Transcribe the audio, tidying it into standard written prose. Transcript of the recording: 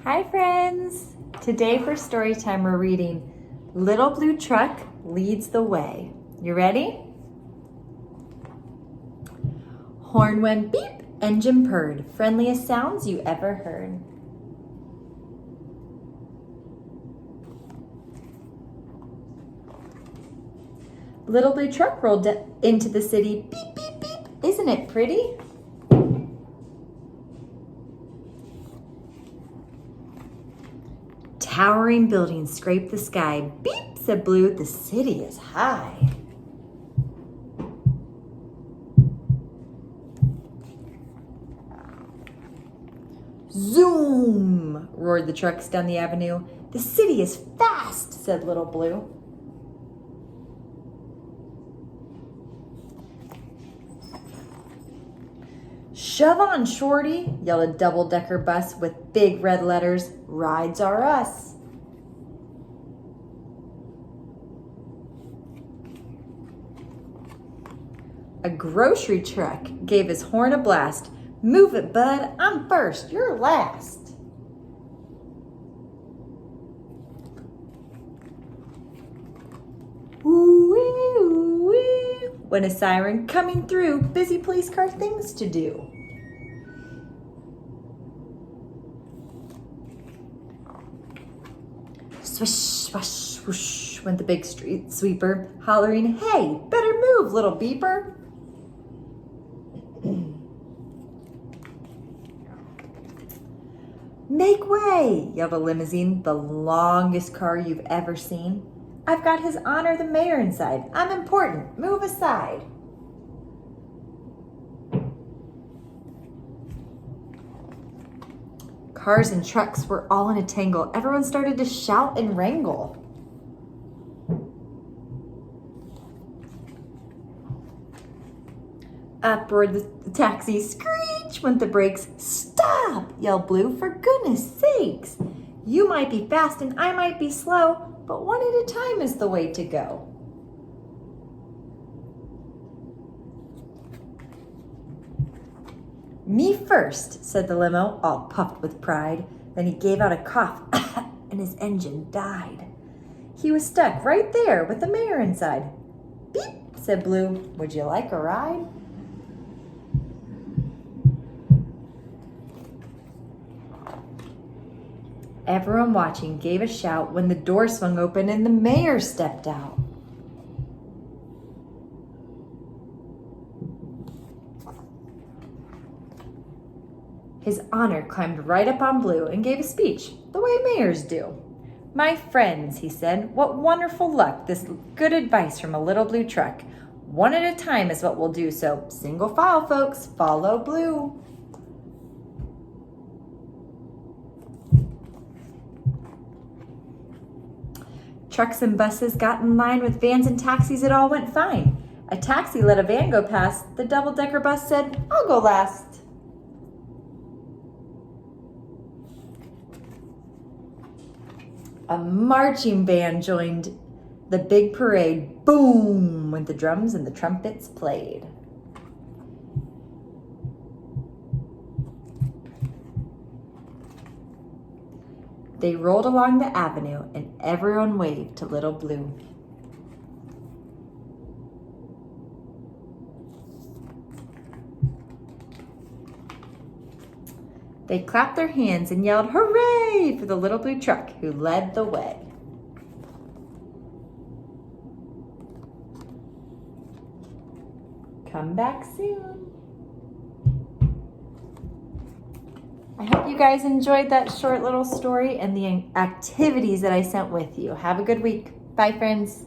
Hi friends! Today for story time we're reading Little Blue Truck Leads the Way. You ready? Horn went beep, engine purred, friendliest sounds you ever heard. Little Blue Truck rolled into the city, beep, beep, beep. Isn't it pretty? Towering buildings scrape the sky. Beep, said Blue, the city is high. Zoom, roared the trucks down the avenue. The city is fast, said Little Blue. Shove on, Shorty, yelled a double-decker bus with big red letters, Rides are us. A grocery truck gave his horn a blast. Move it, bud, I'm first, you're last. Ooh-wee, ooh-wee, went a siren coming through, busy police car things to do. Swish, swash, swoosh, went the big street sweeper, hollering, hey, better move, little beeper. Make way, yelled a limousine, the longest car you've ever seen. I've got His Honor the Mayor inside. I'm important. Move aside. Cars and trucks were all in a tangle. Everyone started to shout and wrangle. Up roared the taxi. Screech went the brakes. Stop, yelled Blue, for goodness sakes. You might be fast and I might be slow, but one at a time is the way to go. Me first, said the limo, all puffed with pride. Then he gave out a cough and his engine died. He was stuck right there with the mayor inside. Beep, said Blue. Would you like a ride? Everyone watching gave a shout when the door swung open and the mayor stepped out. His Honor climbed right up on Blue and gave a speech, the way mayors do. My friends, he said, what wonderful luck, this good advice from a little blue truck. One at a time is what we'll do, so single file, folks, follow Blue. Trucks and buses got in line with vans and taxis, it all went fine. A taxi let a van go past, the double-decker bus said, I'll go last. A marching band joined the big parade. Boom went the drums and the trumpets played. They rolled along the avenue and everyone waved to Little Blue. They clapped their hands and yelled, hooray, for the little blue truck who led the way. Come back soon. I hope you guys enjoyed that short little story and the activities that I sent with you. Have a good week. Bye, friends.